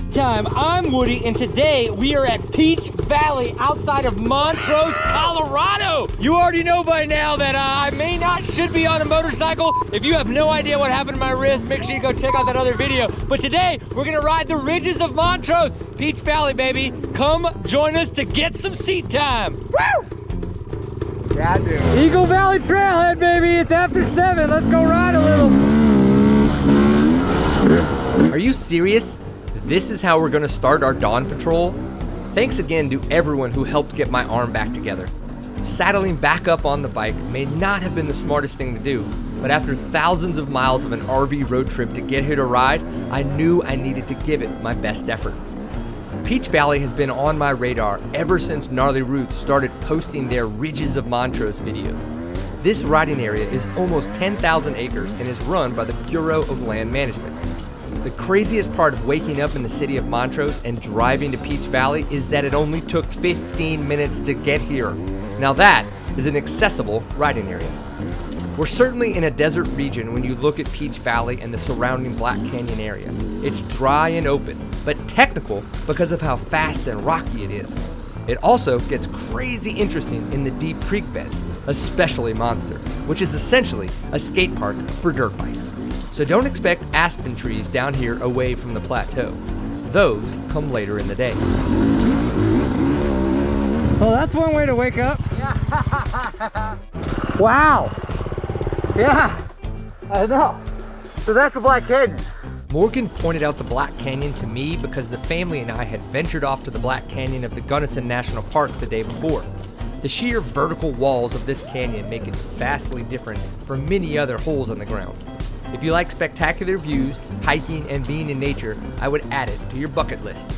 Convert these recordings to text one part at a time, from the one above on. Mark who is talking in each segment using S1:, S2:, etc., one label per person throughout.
S1: Seat Time. I'm Woody, and today we are at Peach Valley outside of Montrose, Colorado. You already know by now that I should be on a motorcycle. If you have no idea what happened to my wrist, make sure you go check out that other video. But today, we're gonna ride the ridges of Montrose. Peach Valley, baby. Come join us to get some seat time. Woo!
S2: Yeah, dude.
S1: Eagle Valley Trailhead, baby. It's after 7. Let's go ride a little.
S3: Are you serious? This is how we're gonna start our dawn patrol? Thanks again to everyone who helped get my arm back together. Saddling back up on the bike may not have been the smartest thing to do, but after thousands of miles of an RV road trip to get here to ride, I knew I needed to give it my best effort. Peach Valley has been on my radar ever since Gnarly Roots started posting their Ridges of Montrose videos. This riding area is almost 10,000 acres and is run by the Bureau of Land Management. The craziest part of waking up in the city of Montrose and driving to Peach Valley is that it only took 15 minutes to get here. Now that is an accessible riding area. We're certainly in a desert region when you look at Peach Valley and the surrounding Black Canyon area. It's dry and open, but technical because of how fast and rocky it is. It also gets crazy interesting in the deep creek beds, especially Monster, which is essentially a skate park for dirt bikes. So don't expect aspen trees down here away from the plateau. Those come later in the day.
S1: Well, that's one way to wake up. Wow. Yeah, I know. So that's the Black Canyon.
S3: Morgan pointed out the Black Canyon to me because the family and I had ventured off to the Black Canyon of the Gunnison National Park the day before. The sheer vertical walls of this canyon make it vastly different from many other holes on the ground. If you like spectacular views, hiking, and being in nature, I would add it to your bucket list.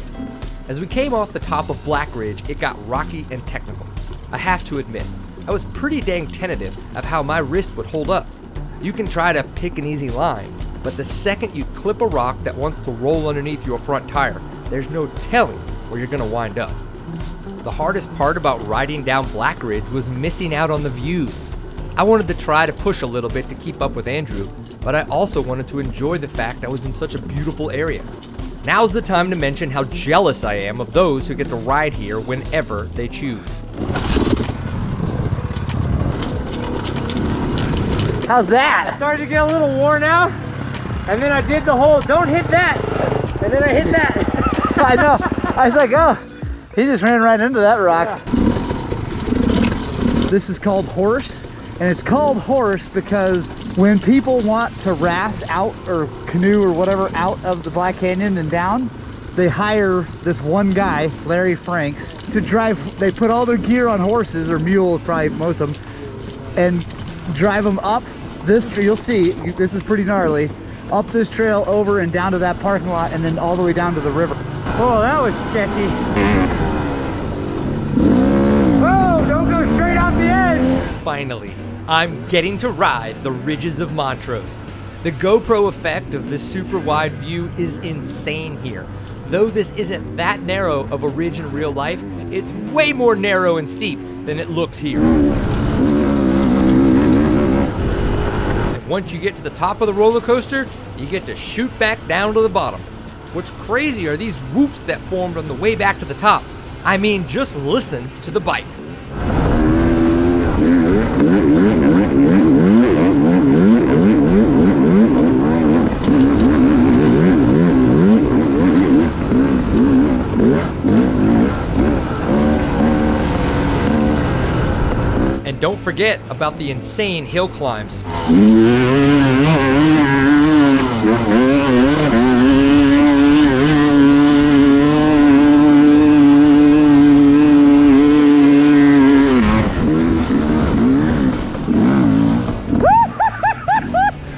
S3: As we came off the top of Black Ridge, it got rocky and technical. I have to admit, I was pretty dang tentative of how my wrist would hold up. You can try to pick an easy line, but the second you clip a rock that wants to roll underneath your front tire, there's no telling where you're gonna wind up. The hardest part about riding down Black Ridge was missing out on the views. I wanted to try to push a little bit to keep up with Andrew, but I also wanted to enjoy the fact I was in such a beautiful area. Now's the time to mention how jealous I am of those who get to ride here whenever they choose.
S1: How's that? Started to get a little worn out, and then I did the whole don't hit that, and then I hit that.
S2: I know. I was like, oh, he just ran right into that rock.
S1: Yeah.
S2: This is called Horse, and it's called Horse because when people want to raft out or canoe or whatever out of the Black Canyon and down, they hire this one guy, Larry Franks, to drive. They put all their gear on horses, or mules, probably most of them, and drive them up this, you'll see, this is pretty gnarly, up this trail over and down to that parking lot and then all the way down to the river.
S1: Oh, that was sketchy. Whoa, don't go straight off the edge.
S3: Finally, I'm getting to ride the Ridges of Montrose. The GoPro effect of this super wide view is insane here. Though this isn't that narrow of a ridge in real life, it's way more narrow and steep than it looks here. Once you get to the top of the roller coaster, you get to shoot back down to the bottom. What's crazy are these whoops that formed on the way back to the top. I mean, just listen to the bike. And don't forget about the insane hill climbs.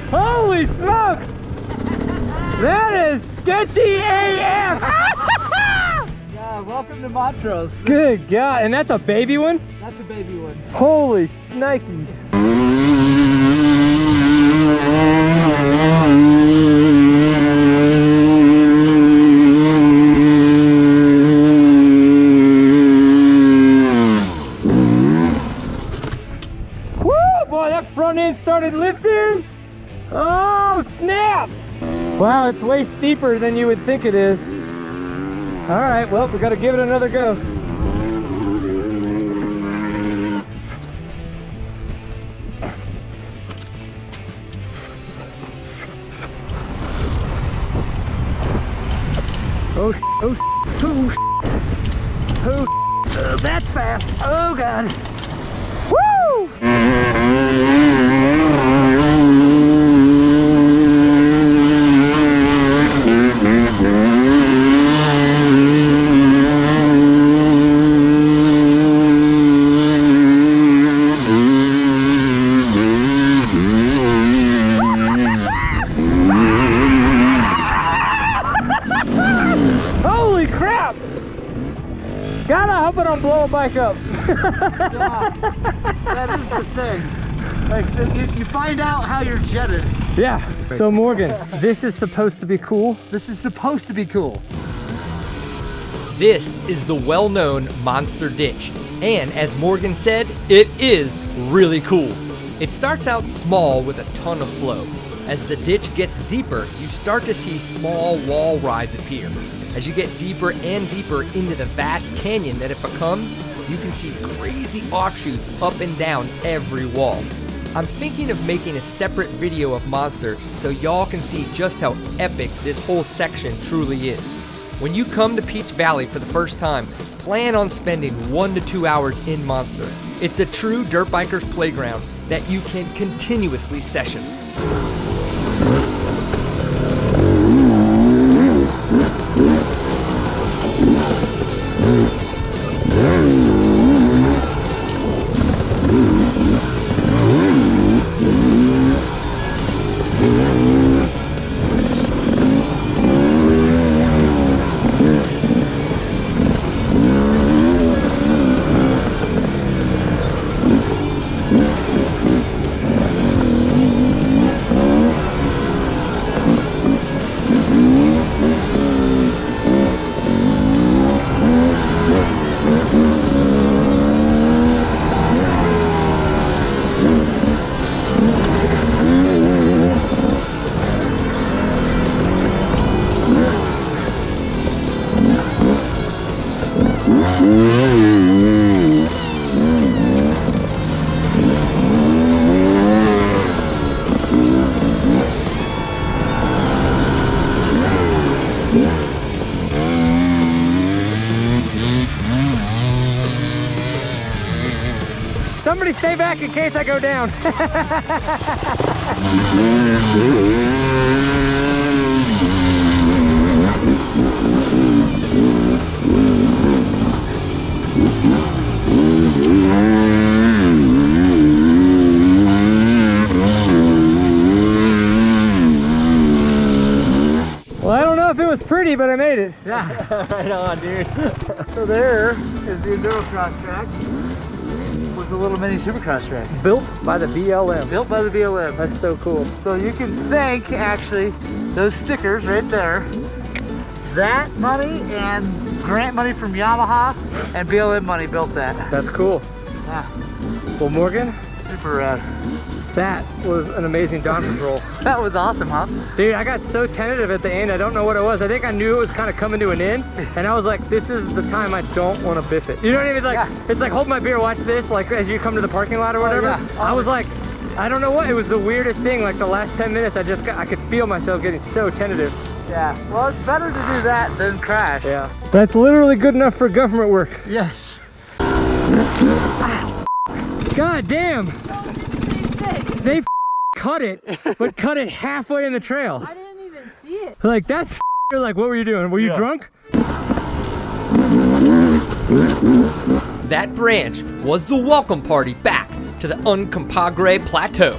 S1: Holy smokes! That is sketchy AF!
S2: Yeah, welcome to Montrose.
S1: Good God, and that's a baby one?
S2: That's a baby one.
S1: Holy shnikes. Woo, boy, that front end started lifting. Oh, snap. Wow, it's way steeper than you would think it is. All right, well, we gotta give it another go. Oh, that's fast. Oh God. Woo! Holy crap! God, I hope I don't blow a bike up.
S2: Yeah, that is the thing. Like, you find out how you're jetted.
S1: Yeah. So Morgan, this is supposed to be cool.
S2: This is supposed to be cool.
S3: This is the well-known Monster Ditch, and as Morgan said, it is really cool. It starts out small with a ton of flow. As the ditch gets deeper, you start to see small wall rides appear. As you get deeper and deeper into the vast canyon that it becomes, you can see crazy offshoots up and down every wall. I'm thinking of making a separate video of Monster so y'all can see just how epic this whole section truly is. When you come to Peach Valley for the first time, plan on spending 1 to 2 hours in Monster. It's a true dirt biker's playground that you can continuously session.
S1: Somebody stay back in case I go down. Well, I don't know if it was pretty, but I made it.
S2: Yeah, right on, dude. So there is the enduro cross track with a little mini supercross track.
S1: Built by the BLM.
S2: Built by the BLM.
S1: That's so cool.
S2: So you can thank, actually, those stickers right there. That money and grant money from Yamaha and BLM money built that.
S1: That's cool.
S2: Yeah,
S1: Well, Morgan,
S2: super rad.
S1: that was an amazing dawn patrol.
S2: That was awesome, huh?
S1: Dude, I got so tentative at the end. I don't know what it was. I think I knew it was kind of coming to an end. And I was like, this is the time I don't want to biff it. You know what I mean? Like,
S2: Yeah.
S1: It's like, hold my beer, watch this. Like, as you come to the parking lot or whatever.
S2: yeah.
S1: I was like, I don't know what. It was the weirdest thing. Like, the last 10 minutes, I could feel myself getting so tentative.
S2: Yeah, well, it's better to do that than crash.
S1: Yeah. That's literally good enough for government work.
S2: Yes.
S1: God damn. They cut it, but cut it halfway in the trail.
S4: I didn't even see it.
S1: Like, that's like, what were you doing? Were you drunk?
S3: That branch was the welcome party back to the Uncompahgre Plateau.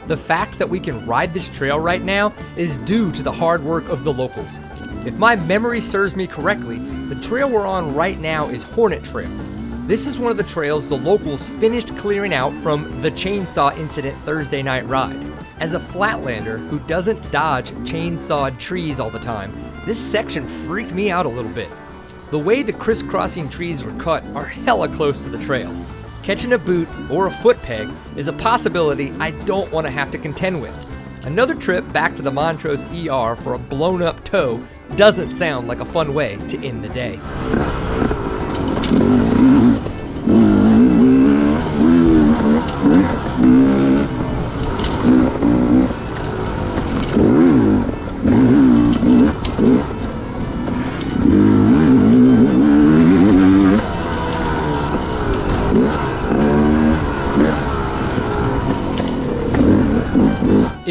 S3: The fact that we can ride this trail right now is due to the hard work of the locals. If my memory serves me correctly, the trail we're on right now is Hornet Trail. This is one of the trails the locals finished clearing out from the chainsaw incident Thursday night ride. As a flatlander who doesn't dodge chainsawed trees all the time, this section freaked me out a little bit. The way the crisscrossing trees were cut are hella close to the trail. Catching a boot or a foot peg is a possibility I don't want to have to contend with. Another trip back to the Montrose ER for a blown up toe doesn't sound like a fun way to end the day.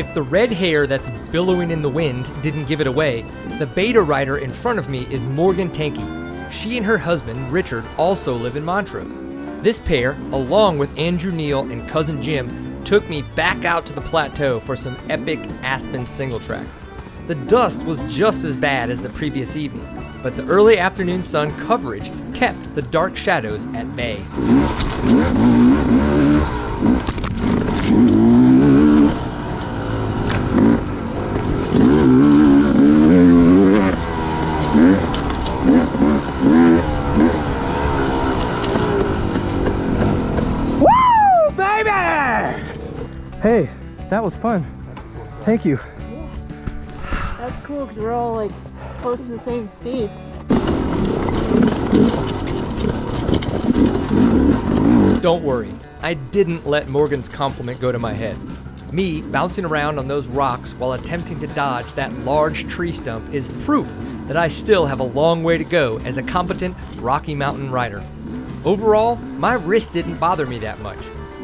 S3: If the red hair that's billowing in the wind didn't give it away, the beta rider in front of me is Morgan Tanke. She and her husband, Richard, also live in Montrose. This pair, along with Andrew Neal and cousin Jim, took me back out to the plateau for some epic Aspen single track. The dust was just as bad as the previous evening, but the early afternoon sun coverage kept the dark shadows at bay.
S1: Hey, that was fun. Thank you.
S4: That's cool because we're all like close to the same speed.
S3: Don't worry, I didn't let Morgan's compliment go to my head. Me bouncing around on those rocks while attempting to dodge that large tree stump is proof that I still have a long way to go as a competent Rocky Mountain rider. Overall, my wrist didn't bother me that much.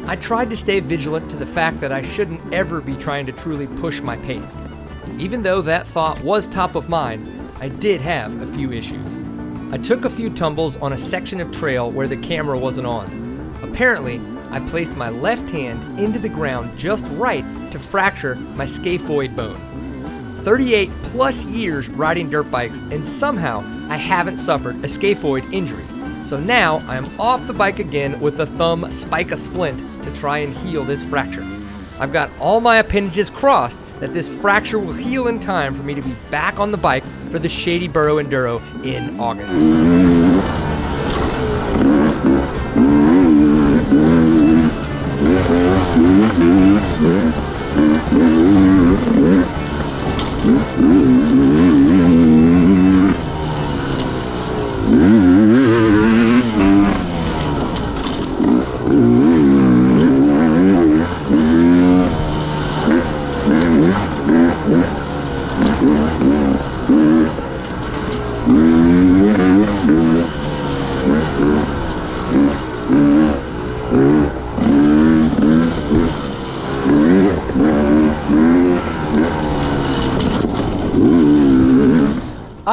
S3: I tried to stay vigilant to the fact that I shouldn't ever be trying to truly push my pace. Even though that thought was top of mind, I did have a few issues. I took a few tumbles on a section of trail where the camera wasn't on. Apparently, I placed my left hand into the ground just right to fracture my scaphoid bone. 38 plus years riding dirt bikes, and somehow I haven't suffered a scaphoid injury. So now I am off the bike again with a thumb spike a splint to try and heal this fracture. I've got all my appendages crossed that this fracture will heal in time for me to be back on the bike for the Shady Burrow Enduro in August.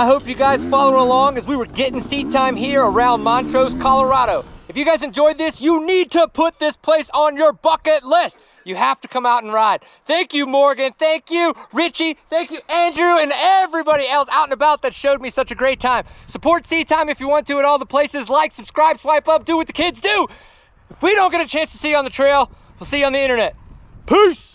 S1: I hope you guys following along as we were getting seat time here around Montrose, Colorado. If you guys enjoyed this, you need to put this place on your bucket list. You have to come out and ride. Thank you, Morgan. Thank you, Richie. Thank you, Andrew, and everybody else out and about that showed me such a great time. Support Seat Time if you want to at all the places. Like, subscribe, swipe up, do what the kids do. If we don't get a chance to see you on the trail, we'll see you on the internet. Peace.